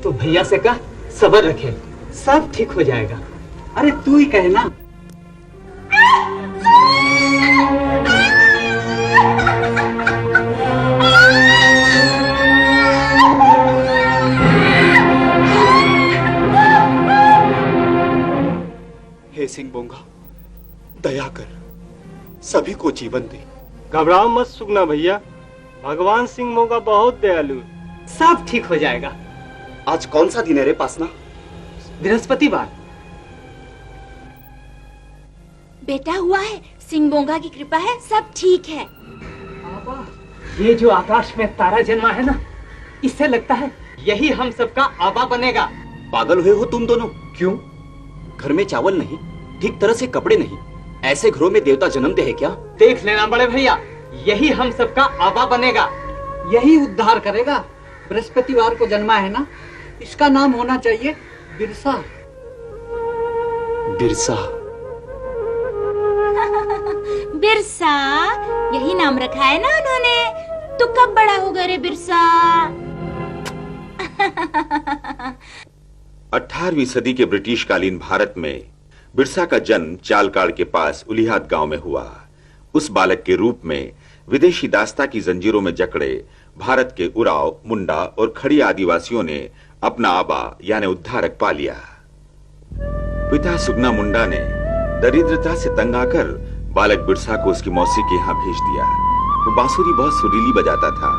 तो भैया से कह सब्र रखे, सब ठीक हो जाएगा। अरे तू ही कहना। हे सिंह बोंगा, दया कर, सभी को जीवन दे। घबराओ मत सुगना भैया, भगवान सिंह मोगा बहुत दयालु, सब ठीक हो जाएगा। आज कौन सा दिन है रे पासना? बृहस्पतिवार। बेटा हुआ है, सिंह बोंगा की कृपा है, सब ठीक है। ये जो आकाश में तारा जन्मा है ना, इससे लगता है यही हम सबका आबा बनेगा। पागल हुए हो तुम दोनों? क्यों? घर में चावल नहीं, ठीक तरह से कपड़े नहीं, ऐसे घरों में देवता जन्मते हैं क्या? देख लेना बड़े भैया, यही हम सबका आबा बनेगा, यही उद्धार करेगा। बृहस्पतिवार को जन्मा है ना, इसका नाम होना चाहिए बिरसा। बिरसा? बिरसा यही नाम रखा है ना उन्होंने। तू कब बड़ा होगा रे बिरसा? 18वीं सदी के ब्रिटिश कालीन भारत में बिरसा का जन्म चालकाड़ के पास उलिहाद गांव में हुआ। उस बालक के रूप में विदेशी दास्ता की जंजीरों में जकड़े भारत के उराव, मुंडा और खड़ी आदिवासियों ने अपना आबा यानी उद्धारक पा लिया। पिता सुगना मुंडा ने दरिद्रता से तंग आकर बालक बिरसा को उसकी मौसी के यहाँ भेज दिया। वो बांसुरी बहुत सुरीली बजाता था।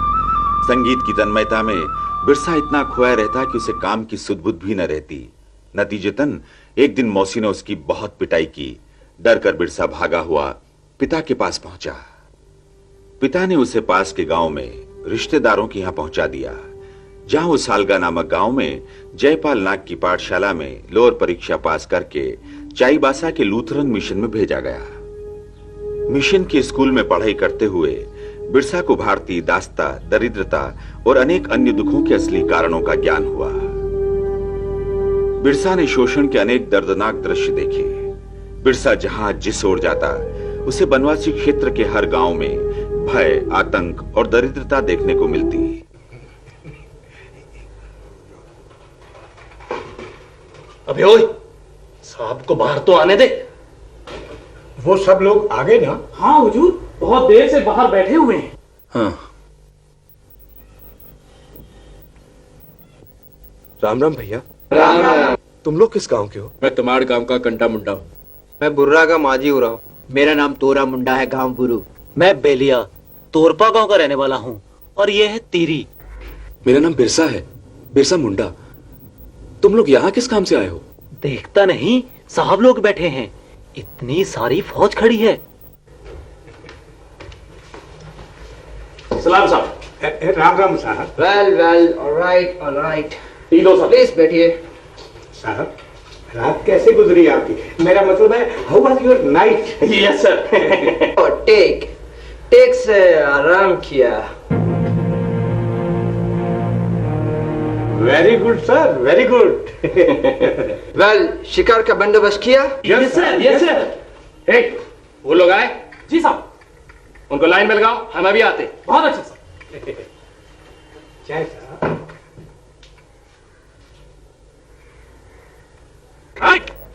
संगीत की तन्मयता में बिरसा इतना खोया रहता कि उसे काम की सुध-बुध भी न रहती। नतीजतन एक दिन मौसी ने उसकी बहुत पिटाई की। डर कर बिरसा भागा हुआ पिता के पास पहुंचा। पिता ने उसे पास के गांव में रिश्तेदारों के यहाँ पहुंचा दिया, जहां वो सालगा नामक गांव में जयपाल नाग की पाठशाला में लोअर परीक्षा पास करके चाईबासा के लूथरन मिशन में भेजा गया। मिशन के स्कूल में पढ़ाई करते हुए बिरसा को भारतीय दास्ता, दरिद्रता और अनेक अन्य दुखों के असली कारणों का ज्ञान हुआ। बिरसा ने शोषण के अनेक दर्दनाक दृश्य देखे। बिरसा जहां जिस ओर जाता, उसे बनवासी क्षेत्र के हर गांव में भय, आतंक और दरिद्रता देखने को मिलती। अबे ओए, साहब को बाहर तो आने दे। वो सब लोग आ गए ना? हाँ हुजूर, बहुत देर से बाहर बैठे हुए हैं। हाँ। राम राम भैया। राम राम। तुम लोग किस गांव के हो? मैं तमाड़ गांव का कंटा मुंडा हूँ। मैं बुर्रा का माजी हो रहा हूँ। मेरा नाम तोरा मुंडा है, गांव बुरु। मैं बेलिया तोरपा गांव का रहने वाला हूँ, और ये है तीरी। मेरा नाम बिरसा है, बिरसा मुंडा। तुम लोग यहाँ किस काम से आए हो? देखता नहीं, साहब लोग बैठे हैं, इतनी सारी फौज खड़ी है। सलाम साहब। राम राम साहब। Well well, all right all right. Please बैठिए। साहब, रात कैसे गुजरी आपकी? मेरा मतलब है, how was your night? Yes sir. टेक से आराम किया। Very good sir, very good. Well, शिकार का बंदोबस्त किया? Yes sir, yes sir. ए, वो लोग आए? जी साहब। उनको लाइन में लगाओ, हम अभी आते। बहुत अच्छा साहब। जय साहब।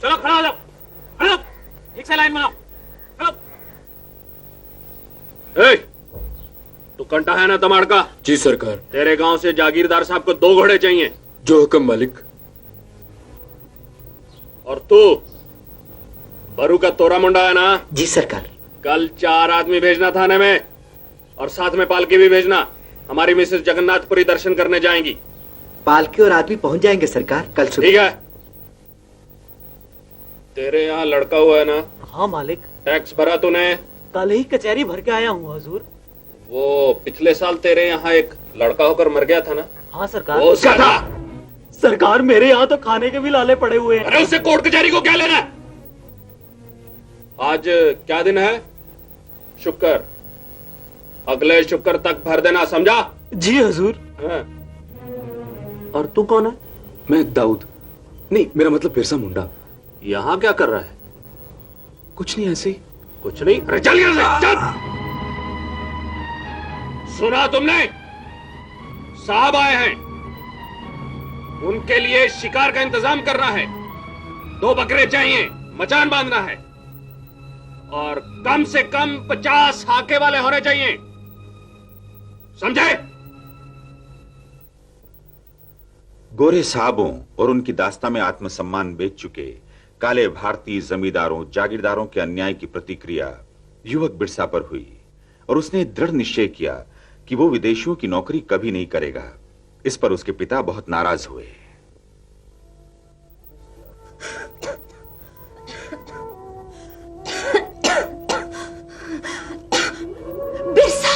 चलो खड़ा हो जाओ, खड़ा, ठीक से लाइन बनाओ, चलो। ए, तू कंटा है ना तमाड़ का? जी सरकार। तेरे गांव से जागीरदार साहब को 2 घोड़े चाहिए। जो हुक्म मालिक। और तू बरू का तोरा मुंडा है ना? जी सरकार। कल 4 आदमी भेजना थाने में, और साथ में पालकी भी भेजना। हमारी मिसेस जगन्नाथपुरी दर्शन करने जाएंगी। पालकी और आदमी पहुंच जाएंगे सरकार कल सुबह। ठीक है। तेरे यहाँ लड़का हुआ है ना? हाँ मालिक। टैक्स भरा तूने? कल ही कचहरी भर के आया हूँ हुजूर। वो पिछले साल तेरे यहाँ एक लड़का होकर मर गया था ना? हाँ सरकार। वो उसका था? सरकार, मेरे यहाँ तो खाने के भी लाले पड़े हुए हैं। अरे उससे कोर्ट कचहरी को क्या लेना? आज क्या दिन है? शुक्र। अगले शुक्र तक भर देना, समझा? जी हुजूर। हाँ। और तू कौन है? मैं दाऊद। नहीं, मेरा मतलब बिरसा मुंडा। यहाँ क्या कर रहा है? कुछ नहीं, ऐसे ही। कुछ नहीं? अरे चल यहाँ से, चल। सुना तुमने? साहब आए हैं। उनके लिए शिकार का इंतजाम करना है। 2 बकरे चाहिए, मचान बांधना है और कम से कम 50 हाके वाले होने चाहिए, समझे? गोरे साहबों और उनकी दास्ता में आत्मसम्मान बेच चुके काले भारतीय जमींदारों जागीरदारों के अन्याय की प्रतिक्रिया युवक बिरसा पर हुई और उसने दृढ़ निश्चय किया कि वो विदेशियों की नौकरी कभी नहीं करेगा। इस पर उसके पिता बहुत नाराज हुए। बिरसा,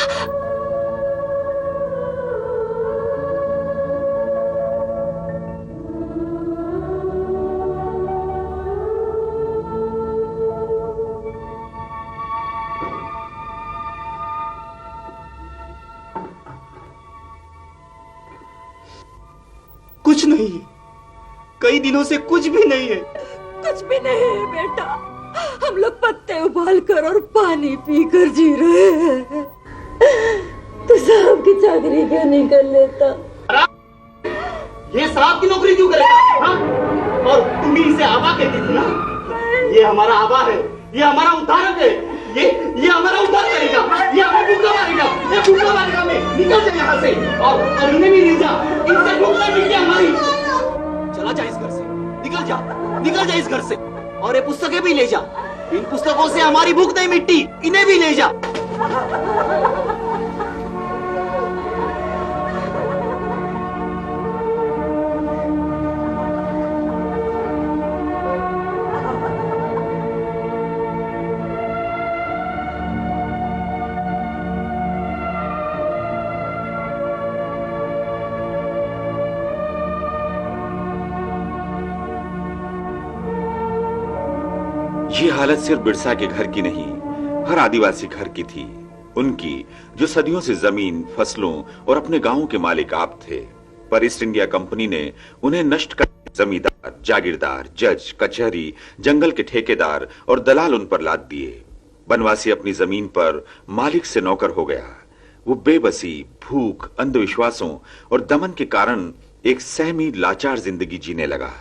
कुछ नहीं है, कई दिनों से कुछ भी नहीं है। कुछ भी नहीं है बेटा, हम लोग पत्ते उबाल कर और पानी पी कर जी रहे हैं। तू साहब की चाकरी क्यों नहीं कर लेता? ये साहब की नौकरी क्यों करेगा? हाँ? और तुम ही इसे आबा कहती थी ना? ये हमारा आबा है, ये हमारा उद्धारक है, ये हमारा उद्धार करेगा, ये हमें भूखा मारेगा, ये भूखा मारेगा। हमें निकल जा यहाँ से और इन्हें भी ले जा, इनसे भूख नहीं मिटती हमारी। चला जा इस घर से, निकल जा इस घर से और ये पुस्तकें भी ले जा। इन पुस्तकों से हमारी भूख नहीं मिटती, इन्हें भी ले जा। ये हालत सिर्फ बिरसा के घर की नहीं, हर आदिवासी घर की थी। उनकी जो सदियों से जमीन, फसलों और अपने गांवों के मालिक आप थे, पर ईस्ट इंडिया कंपनी ने उन्हें नष्ट कर जमींदार, जागीरदार, जज, कचहरी, जंगल के ठेकेदार और दलाल उन पर लाद दिए। बनवासी अपनी जमीन पर मालिक से नौकर हो गया। वो बेबसी, भूख, अंधविश्वासों और दमन के कारण एक सहमी, लाचार जिंदगी जीने लगा।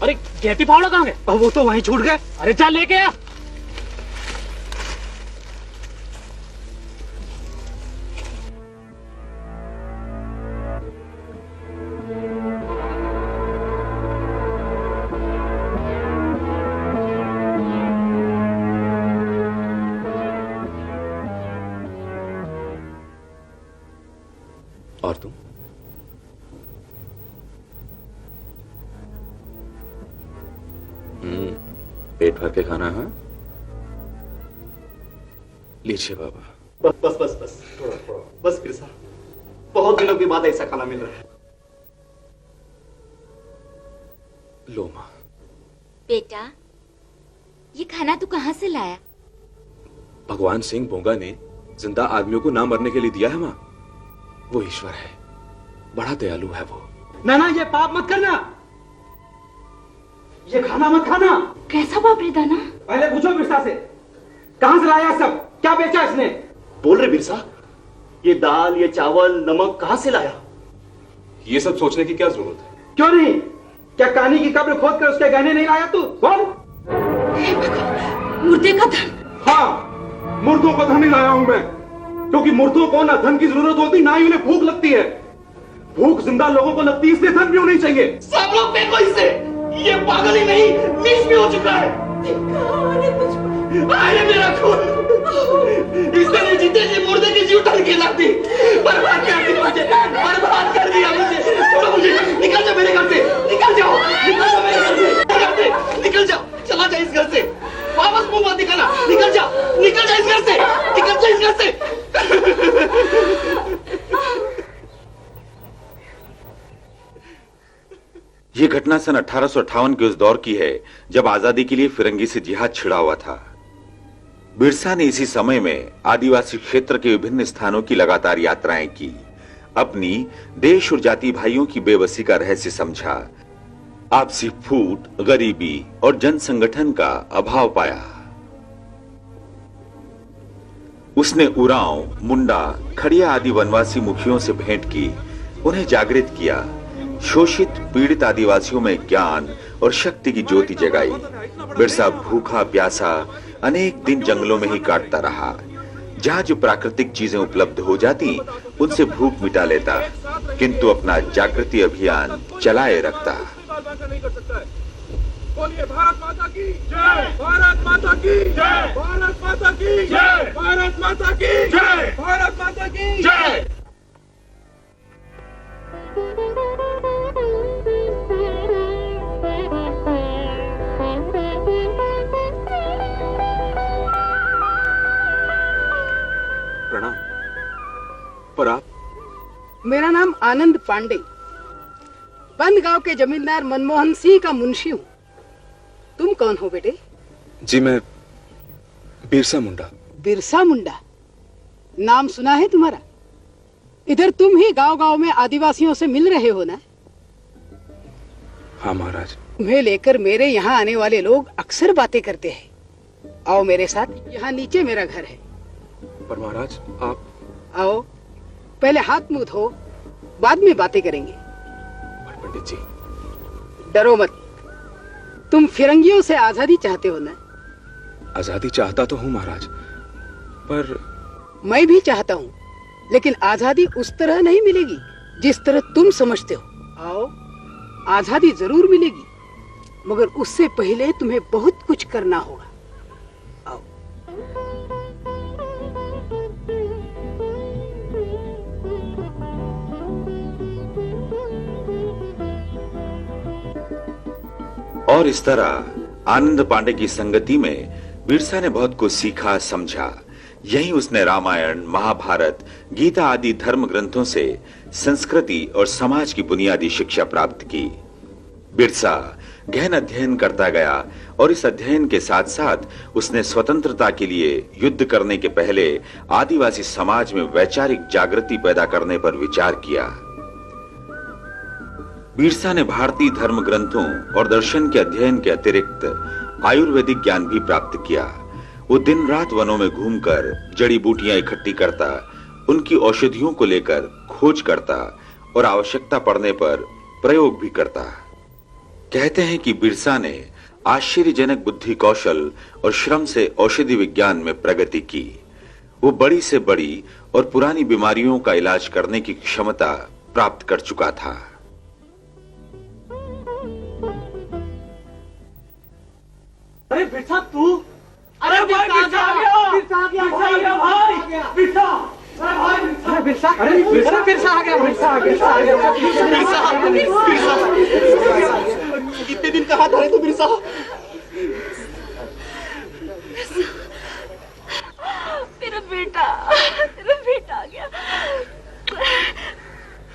अरे गेती फावड़ा कहाँ गए? वो तो वहीं छूट गए। अरे चल लेके आ। और तुम? पेट भर के खाना है? लीजिए बाबा। बस बिरसा, बहुत दिनों के बाद ऐसा खाना मिल रहा है। लो मां। बेटा, ये खाना तू कहाँ से लाया? भगवान सिंह बोंगा ने जिंदा आदमियों को ना मरने के लिए दिया है मां। वो ईश्वर है, बड़ा दयालु है वो। ना, ये पाप मत करना, ये खाना मत खाना। कैसा बाप रे दाना? पहले पूछो बिरसा से, कहां से लाया सब? क्या बेचा इसने? बोल रहे बिरसा, ये दाल, ये चावल, नमक कहां से लाया? ये सब सोचने की क्या जरूरत है? क्यों नहीं? क्या कहानी की कब्र खोद कर उसके गहने नहीं लाया तू? बोल। मुर्दे का धन। हाँ, मुर्दों का धन ही लाया हूं मैं, क्योंकि मुर्दों को ना धन की जरूरत होती, ना ही उन्हें भूख लगती है। भूख जिंदा लोगों को लगती है, इसलिए धन भी होनी चाहिए। सब लोग फेंको इसे, ये पागल ही नहीं नीच भी हो चुका है। अरे मेरा खून, इसने मुझे जी मुर्दे की जीव ढल के ला दी, बर्बाद कर दी मुझे, बर्बाद कर दिया मुझे। छोड़ो मुझे, निकल जाओ मेरे घर से, निकल जाओ, निकल जाओ मेरे घर से, निकल जाओ, चला जाए इस घर से, वापस मुंह मत दिखाना, निकल जाओ, निकल जाओ इस घर से, निकल जाओ इस घर से। ये घटना सन 1858 के उस दौर की है जब आजादी के लिए फिरंगी से जिहाद छिड़ा हुआ था। बिरसा ने इसी समय में आदिवासी क्षेत्र के विभिन्न स्थानों की लगातार यात्राएं की, अपनी देश और जाति भाइयों की बेबसी का रहस्य समझा, आपसी फूट, गरीबी और जन संगठन का अभाव पाया। उसने उरांव, मुंडा, खड़िया आदि वनवासी मुखियों से भेंट की, उन्हें जागृत किया, शोषित पीड़ित आदिवासियों में ज्ञान और शक्ति की ज्योति जगाई। बिरसा भूखा प्यासा अनेक दिन जंगलों में ही काटता रहा। जहां जो प्राकृतिक चीजें उपलब्ध हो जाती उनसे भूख मिटा लेता, किंतु अपना जागृति अभियान चलाए रखता। बोलिए भारत माता की जय, भारत माता की जय, भारत माता की जय, भारत माता की जय, भारत माता की जय। प्रणाम। पर आप? मेरा नाम आनंद पांडे, बंद गांव के जमींदार मनमोहन सिंह का मुंशी हूँ। तुम कौन हो बेटे? जी मैं बिरसा मुंडा। बिरसा मुंडा नाम सुना है तुम्हारा? इधर तुम ही गांव-गांव में आदिवासियों से मिल रहे हो ना? हाँ महाराज। तुम्हें लेकर मेरे यहाँ आने वाले लोग अक्सर बातें करते हैं। आओ मेरे साथ, यहाँ नीचे मेरा घर है। पर महाराज आप? आओ, पहले हाथ मुंह धो, बाद में बातें करेंगे। पंडित जी डरो मत, तुम फिरंगियों से आजादी चाहते हो ना? आजादी चाहता तो हूँ महाराज, पर मैं भी चाहता हूँ, लेकिन आजादी उस तरह नहीं मिलेगी जिस तरह तुम समझते हो। आओ, आजादी जरूर मिलेगी, मगर उससे पहले तुम्हें बहुत कुछ करना होगा। आओ। और इस तरह आनंद पांडे की संगति में बिरसा ने बहुत कुछ सीखा, समझा। यहीं उसने रामायण, महाभारत, गीता आदि धर्म ग्रंथों से संस्कृति और समाज की बुनियादी शिक्षा प्राप्त की। बिरसा गहन अध्ययन करता गया और इस अध्ययन के साथ साथ उसने स्वतंत्रता के लिए युद्ध करने के पहले आदिवासी समाज में वैचारिक जागृति पैदा करने पर विचार किया। बिरसा ने भारतीय धर्म ग्रंथों और दर्शन के अध्ययन के अतिरिक्त आयुर्वेदिक ज्ञान भी प्राप्त किया। वो दिन रात वनों में घूमकर जड़ी बूटियां इकट्ठी करता, उनकी औषधियों को लेकर खोज करता और आवश्यकता पड़ने पर प्रयोग भी करता। कहते हैं कि बिरसा ने आश्चर्यजनक बुद्धि कौशल और श्रम से औषधि विज्ञान में प्रगति की। वो बड़ी से बड़ी और पुरानी बीमारियों का इलाज करने की क्षमता प्राप्त कर चुका था। अरे बिरसा तू, अरे भाई बिरसा आ गया, बिरसा आ गया भाई, बिरसा, अरे भाई बिरसा, बिरसा, अरे बिरसा, बिरसा आ गया, बिरसा आ गया, बिरसा, बिरसा, कितने दिन कहाँ था रे तू बिरसा? मेरा बेटा आ गया।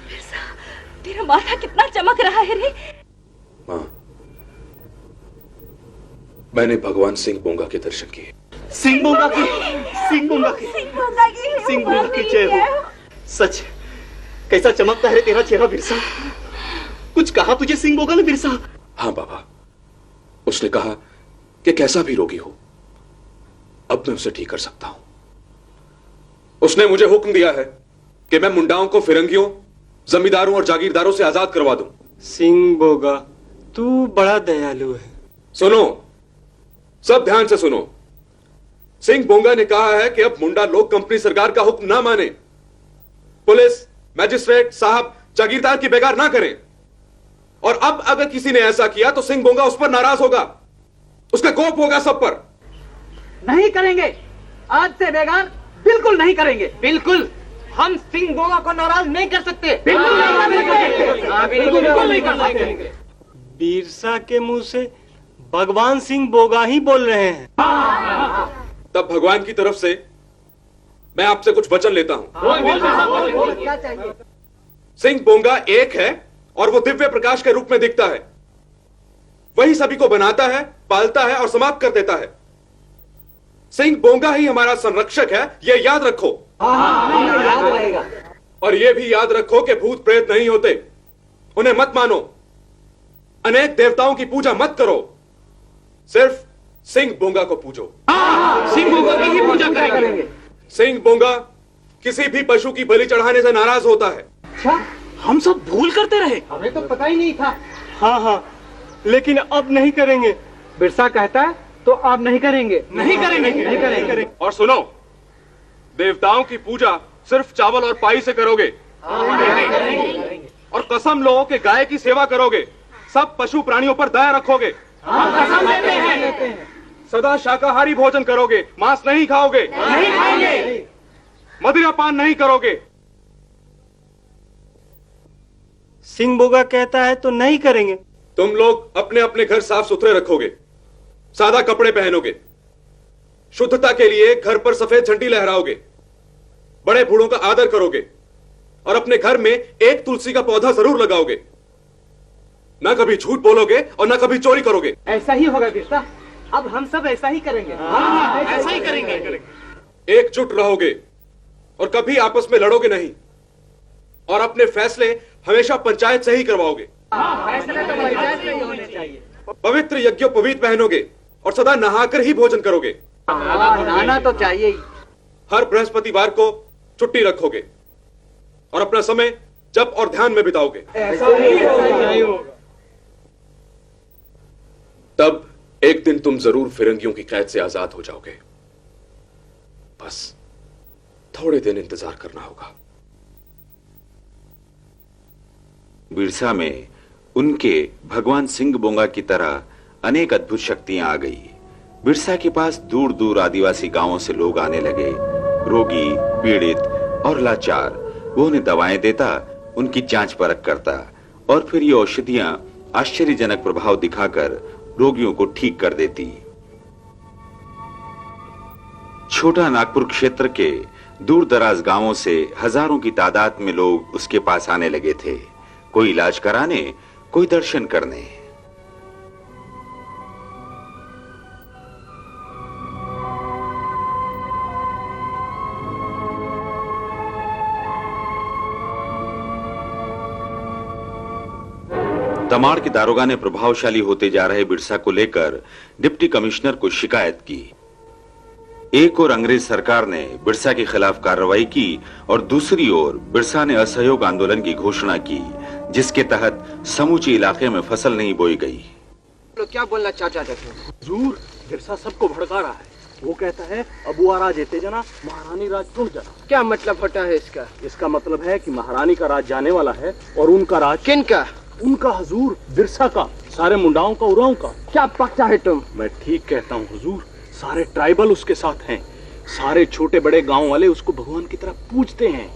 बिरसा, तेरा माथा कितना चमक रहा है रे। माँ, मैंने भगवान सिंह बोंगा के दर्शन किए। सिंह बोंगा की, सिंह बोंगा की, सिंह बोंगा की जय हो। सच कैसा चमकता है तेरा चेहरा बिरसा। कुछ कहा तुझे सिंह बोंगा ने बिरसा? हाँ बाबा, उसने कहा कि कैसा भी रोगी हो अब मैं उसे ठीक कर सकता हूं। उसने मुझे हुक्म दिया है कि मैं मुंडाओं को फिरंगियों, जमींदारों और जागीरदारों से आजाद करवा दूं। सिंह बोगा, तू बड़ा दयालु है। सुनो, सब ध्यान से सुनो। सिंह बोंगा ने कहा है कि अब मुंडा लोग कंपनी सरकार का हुक्म ना माने, पुलिस, मैजिस्ट्रेट साहब जागीरदार की बेगार ना करें। और अब अगर किसी ने ऐसा किया तो सिंह बोंगा उस पर नाराज होगा, उसका कोप होगा सब पर। नहीं करेंगे, आज से बेगार बिल्कुल नहीं करेंगे। बिल्कुल, हम सिंह बोगा को नाराज नहीं कर सकते। बिल्कुल नहीं कर सकते। बिरसा के मुंह से भगवान सिंह बोगा ही बोल रहे हैं। तब भगवान की तरफ से मैं आपसे कुछ वचन लेता हूं। क्या चाहिए? सिंह बोंगा एक है और वो दिव्य प्रकाश के रूप में दिखता है। वही सभी को बनाता है, पालता है और समाप्त कर देता है। सिंह बोंगा ही हमारा संरक्षक है, यह याद रखो। याद रहेगा। और यह भी याद रखो कि भूत प्रेत नहीं होते, उन्हें मत मानो। अनेक देवताओं की पूजा मत करो, सिर्फ सिंह बोंगा को पूजो। सिंह बोगा की ही पूजा करेंगे। सिंह बोंगा किसी भी पशु की बलि चढ़ाने से नाराज होता है। अच्छा, हम सब भूल करते रहे। हमें तो पता ही नहीं था। हाँ हाँ, लेकिन अब नहीं करेंगे। बिरसा कहता है तो आप नहीं करेंगे। नहीं करेंगे। और सुनो, देवताओं की पूजा सिर्फ चावल और पाई से करोगे। और कसम लो कि गाय की सेवा करोगे, सब पशु प्राणियों पर दया रखोगे। कसम लेते हैं। सदा शाकाहारी भोजन करोगे, मांस नहीं खाओगे, नहीं खाएंगे। मदिरा पान नहीं करोगे। सिंह बोगा कहता है तो नहीं करेंगे। तुम लोग अपने अपने घर साफ सुथरे रखोगे, सादा कपड़े पहनोगे, शुद्धता के लिए घर पर सफेद झंडी लहराओगे, बड़े बूढ़ों का आदर करोगे और अपने घर में एक तुलसी का पौधा जरूर लगाओगे। ना कभी झूठ बोलोगे और ना कभी चोरी करोगे। ऐसा ही होगा बिरसा, अब हम सब ऐसा ही करेंगे। ऐसा ही करेंगे। एकजुट रहोगे और कभी आपस में लड़ोगे नहीं, और अपने फैसले हमेशा पंचायत से ही करवाओगे। फैसले तो पंचायत से ही होने चाहिए। पवित्र यज्ञोपवीत पहनोगे और सदा नहाकर ही भोजन करोगे। नहाना तो चाहिए ही। हर बृहस्पतिवार को छुट्टी रखोगे और अपना समय जप और ध्यान में बिताओगे। ऐसा ही होगा। तब एक दिन तुम जरूर फिरंगियों की कैद से आजाद हो जाओगे। बस थोड़े दिन इंतजार करना होगा। बिरसा में उनके भगवान सिंह बोंगा की तरह अनेक अद्भुत शक्तियां आ गई। बिरसा के पास दूर दूर आदिवासी गांवों से लोग आने लगे, रोगी, पीड़ित और लाचार। वो उन्हें दवाएं देता, उनकी जांच परख करता और फिर ये औषधियां आश्चर्यजनक प्रभाव दिखाकर रोगियों को ठीक कर देती। छोटा नागपुर क्षेत्र के दूर दराज गांवों से हजारों की तादाद में लोग उसके पास आने लगे थे, कोई इलाज कराने, कोई दर्शन करने। तमाड़ के दारोगा ने प्रभावशाली होते जा रहे बिरसा को लेकर डिप्टी कमिश्नर को शिकायत की। एक ओर अंग्रेज सरकार ने बिरसा के खिलाफ कार्रवाई की और दूसरी ओर बिरसा ने असहयोग आंदोलन की घोषणा की, जिसके तहत समूचे इलाके में फसल नहीं बोई गई। क्या बोलना चाचा थे? जरूर बिरसा सबको भड़का रहा है। वो कहता है अबुआ राज एते जना, महारानी राज टूट जाना। क्या मतलब होता है इसका? इसका मतलब है कि महारानी का राज जाने वाला है और उनका राज। किनका? उनका हुजूर बिरसा का, सारे मुंडाओं का, उराओं का। क्या पकता है तुम? मैं ठीक कहता हूँ हुजूर, सारे ट्राइबल उसके साथ हैं, सारे छोटे बड़े गांव वाले उसको भगवान की तरह पूजते हैं।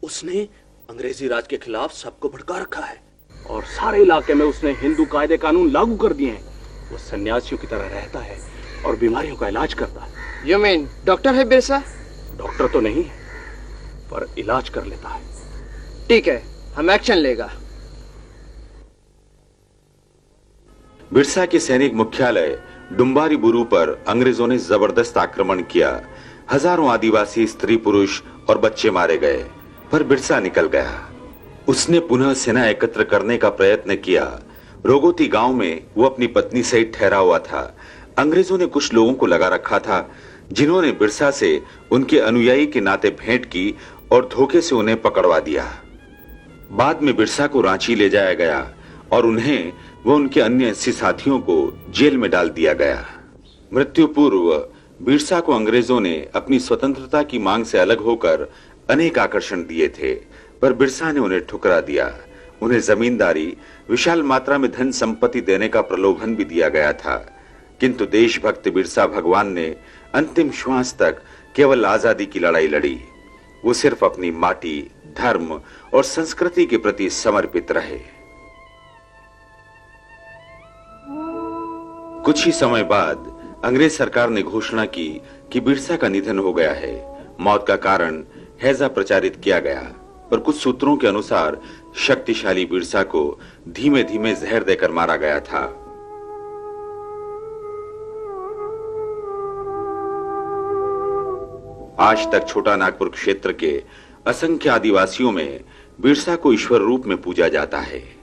उसने अंग्रेजी राज के खिलाफ सबको भड़का रखा है और सारे इलाके में उसने हिंदू कायदे कानून लागू कर दिए हैं। वो सन्यासियों की तरह रहता है और बीमारियों का इलाज करता है। यू मीन डॉक्टर है बिरसा? डॉक्टर तो नहीं है, पर इलाज कर लेता है। ठीक है, हम एक्शन लेगा। बिरसा के सैनिक मुख्यालय डुम्बारी बुरू पर अंग्रेजों ने जबरदस्त आक्रमण किया। हजारों आदिवासी स्त्री पुरुष और बच्चे मारे गए, पर बिरसा निकल गया। उसने पुनः सेना एकत्र करने का प्रयत्न किया। रोगोती गांव में वो अपनी पत्नी सहित ठहरा हुआ था। अंग्रेजों ने कुछ लोगों को लगा रखा था जिन्होंने बिरसा से उनके अनुयायी के नाते भेंट की और धोखे से उन्हें पकड़वा दिया। बाद में बिरसा को रांची ले जाया गया और उन्हें व उनके अन्य 80 साथियों को जेल में डाल दिया गया। मृत्यु पूर्व बिरसा को अंग्रेजों ने अपनी स्वतंत्रता की मांग से अलग होकर अनेक आकर्षण दिए थे, पर बिरसा ने उन्हें ठुकरा दिया। उन्हें जमींदारी, विशाल मात्रा में धन संपत्ति देने का प्रलोभन भी दिया गया था, किंतु देशभक्त बिरसा भगवान ने अंतिम श्वास तक केवल आजादी की लड़ाई लड़ी। वो सिर्फ अपनी माटी, धर्म और संस्कृति के प्रति समर्पित रहे। कुछ ही समय बाद अंग्रेज सरकार ने घोषणा की कि बिरसा का निधन हो गया है। मौत का कारण हैजा प्रचारित किया गया, पर कुछ सूत्रों के अनुसार शक्तिशाली बिरसा को धीमे धीमे जहर देकर मारा गया था। आज तक छोटा नागपुर क्षेत्र के असंख्य आदिवासियों में बिरसा को ईश्वर रूप में पूजा जाता है।